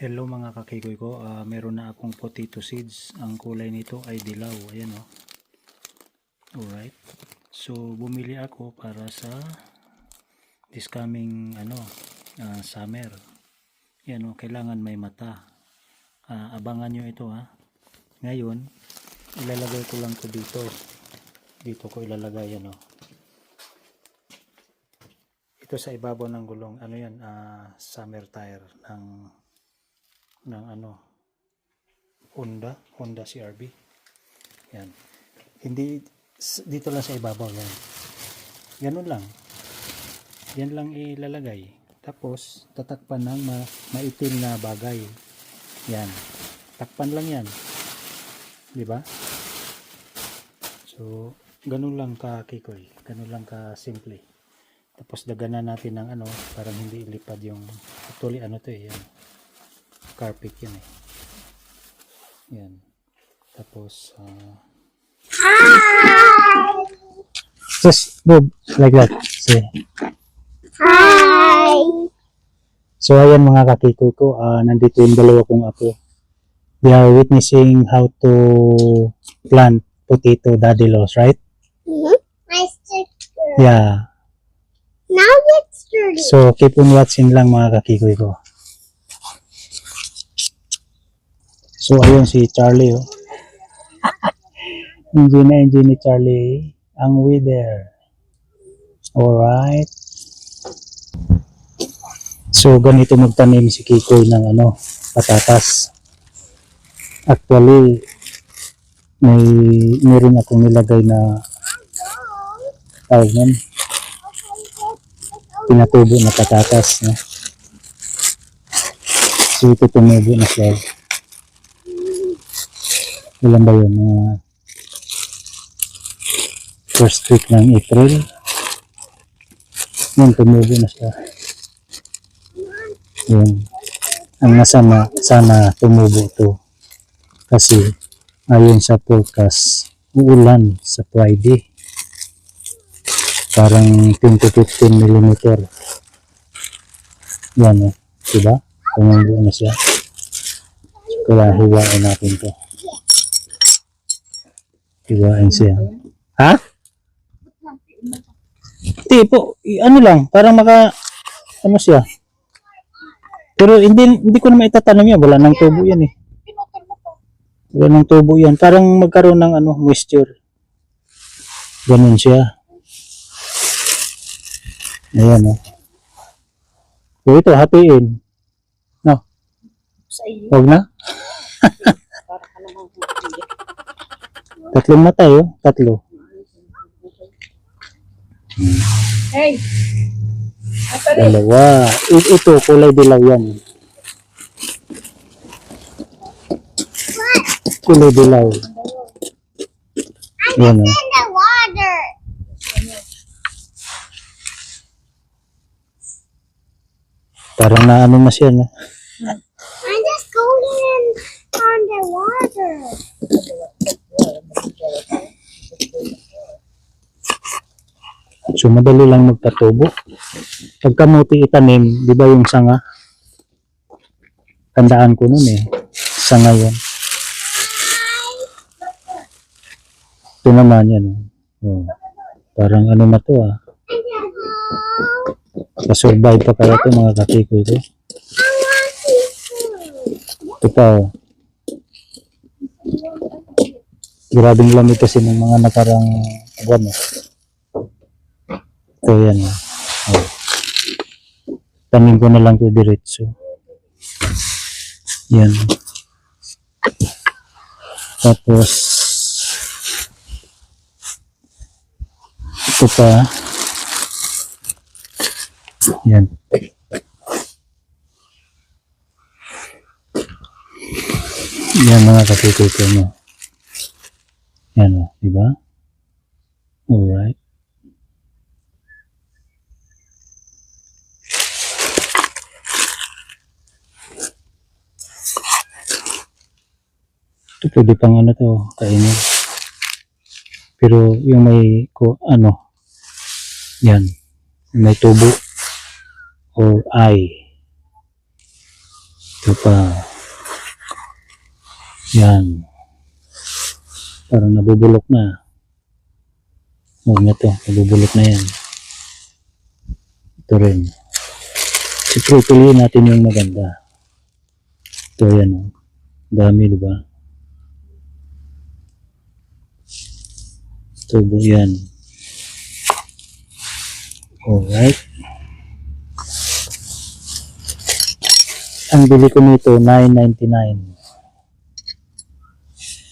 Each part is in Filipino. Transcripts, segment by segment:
Hello mga kakikoy ko, meron na akong potato seeds. Ang kulay nito ay dilaw, ayan o. Alright, so bumili ako para sa this coming summer. Yan o, kailangan may mata. Abangan nyo ito ha. Ngayon, ilalagay ko lang to dito. Dito ko ilalagay yan o. Ito sa ibabaw ng gulong, ano yan, summer tire ng Honda CRV. Yan. Hindi dito lang sa ibabaw yan. Ganun lang. Yan lang ilalagay. Tapos tatakpan ng maitim na bagay. Yan. Takpan lang yan. 'Di ba? So, ganun lang ka kikoy. Ganun lang ka simple. Tapos daganan natin ng parang hindi ilipad yung actually yan. Carpet yan eh. Yan. Tapos just move like that. See? Hi! So ayan mga kakikoy ko, nandito yung dalawa kong apo. We are witnessing how to plant potato dadelos, right? Nice picture. Yeah. Now it's dirty. So keep on watching lang mga kakikoy ko. So ayun si Charlie oh. Enjoy ni Charlie ang weather. Alright. So ganito magtanim si Kikoy ng patatas. Actually meron akong nilagay na pinatubo na patatas. No? So ito tumubo na siya. Ilan ba yun? First week ng April. Yan, tumubo na siya. Yan. Ang masama, sana tumubo to. Kasi, ayon sa forecast, uulan sa Friday. Parang 10 to 15 mm. Yan o. Diba? Tumubo na siya. Kaya hiwain natin to. Hiwain siya. Ha? Hindi po, lang, parang siya. Pero hindi ko na maitatanim yan, wala nang tubo yan eh. Wala nang tubo yan, parang magkaroon ng moisture. Ganun siya. Ayan o. So ito, hatiin. No? Huwag na? Tatlong mata yun, tatlo. Hey! Dalawa. Ito, kulay dilaw yan. Kulay dilaw. Yan o. In the water! Parang naano na siya, no? I'm just going in on the water. So, madali lang magpatubo. Pag kamuti itanim, di ba yung sanga? Tandaan ko nun eh. Sanga yan. Ito naman yan. Oh. Parang na to ah. Kasurvive pa kaya ito mga kakikoy ko. Ito pa oh. Grabing lamig kasi ng mga nakarang buwan eh. Ito yan oh. Oh. Tanim ko na lang ito diretso. Yan. Tapos ito pa. Yan. Yan mga kakikoy mo. Yan o, diba? Alright. Ito pwede pang to, kainin. Pero yung may yan, may tubo or eye. Ito pa. Yan. Parang nabubulok na. Huwag na to. Nabubulok na yan. Ito rin. Siyempre, piliin natin yung maganda. Ito yan. Oh. Dami, di ba? Tubo yan. Alright. Ang bili ko nito, $9.99.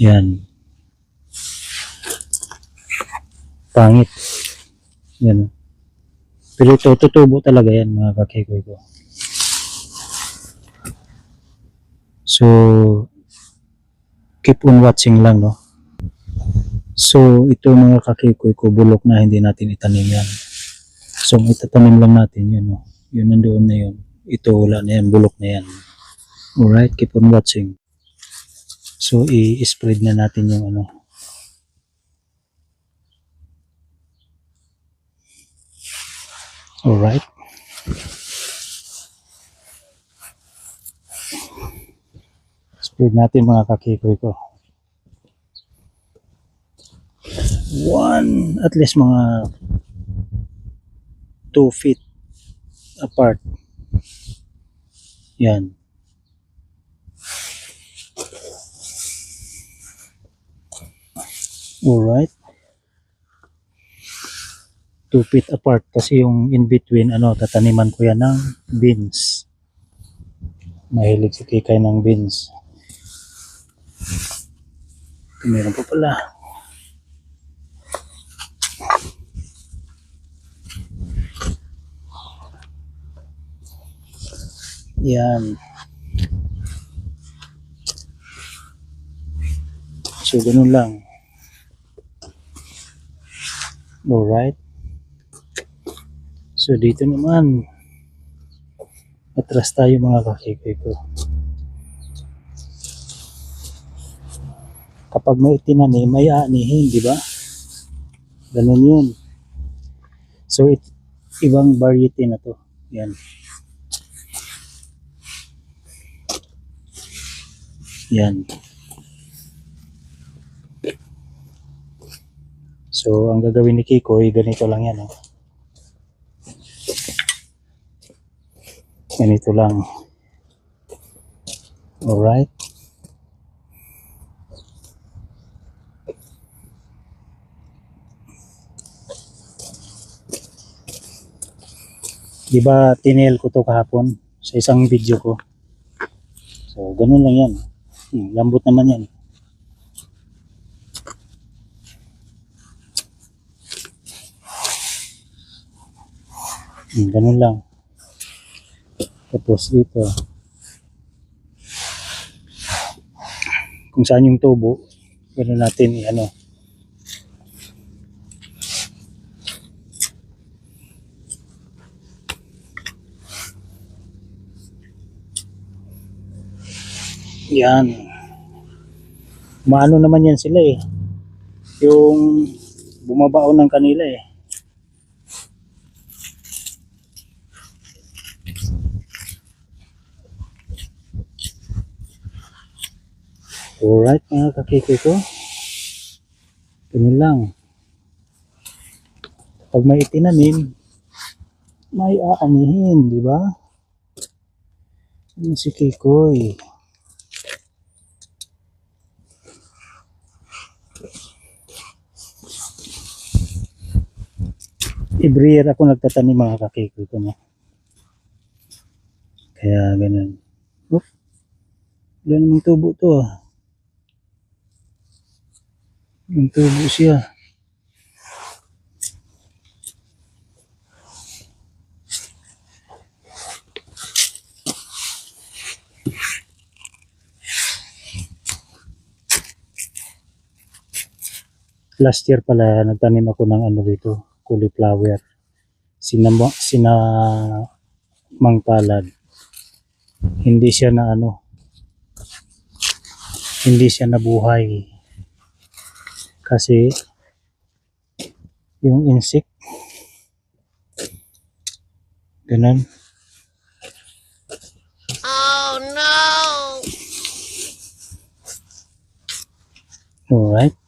Yan. Pangit. Yan. Pero ito, tutubo talaga yan, mga kakikoy ko. So, keep on watching lang, no? So, ito mga kakikoy ko, bulok na, hindi natin itanim yan. So, itatanim lang natin yun, no? Yun nandoon na yun. Ito, wala na yan, bulok na yan. Alright, keep on watching. So, i-spread na natin yung ano. Alright. Spread natin mga kakikoy ko. At least mga 2 feet apart. Yan. Alright. 2 feet apart kasi yung in between, tataniman ko yan ng beans. Mahilig si Kikay ng beans. Meron pa pala. Yan. So, ganun lang. Alright. So, dito naman. Atras tayo mga kakikoy ko. Kapag may tinanim, may aanihin, di ba? Ganun yun. So, ibang variety na to. Yan. Yan. So, ang gagawin ni Kikoy, ganito lang yan. Oh. Ganito lang. Alright. Diba tinel ko to kahapon sa isang video ko. So, ganun lang yan. Lambot naman yan. Ganun lang. Tapos dito. Kung saan yung tubo, ganun natin Yan. Maano naman yan sila eh. Yung bumabaon ng kanila eh. Alright mga kakikoy ko. Ganun lang. Pag may itinanim, may aanihin, di ba? Ano si Kikoy? Every year ako nagtatanim mga kakikoy ko, no? Kaya ganun. Oop. Wala namang tubo to ah. Yung tubo siya. Last year pala nagtanim ako ng dito, cauliflower. Sinamang palad. Hindi siya hindi siya nabuhay. Kasi yung insect ganun. Oh no! Alright.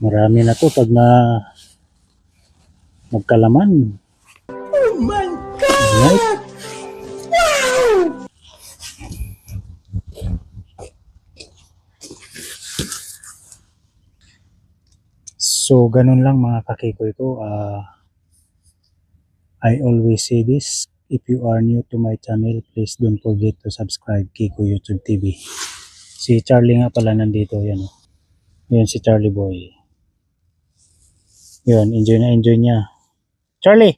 Marami na to pag na magkalaman. Oh my God! Alright. So, ganun lang mga kakikoy ko. I always say this. If you are new to my channel, please don't forget to subscribe Kiko YouTube TV. Si Charlie nga pala nandito. Yan, oh. Yan si Charlie Boy. Yun, enjoy na enjoy niya. Charlie!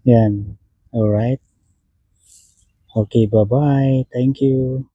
Yan. Alright. Okay, bye-bye. Thank you.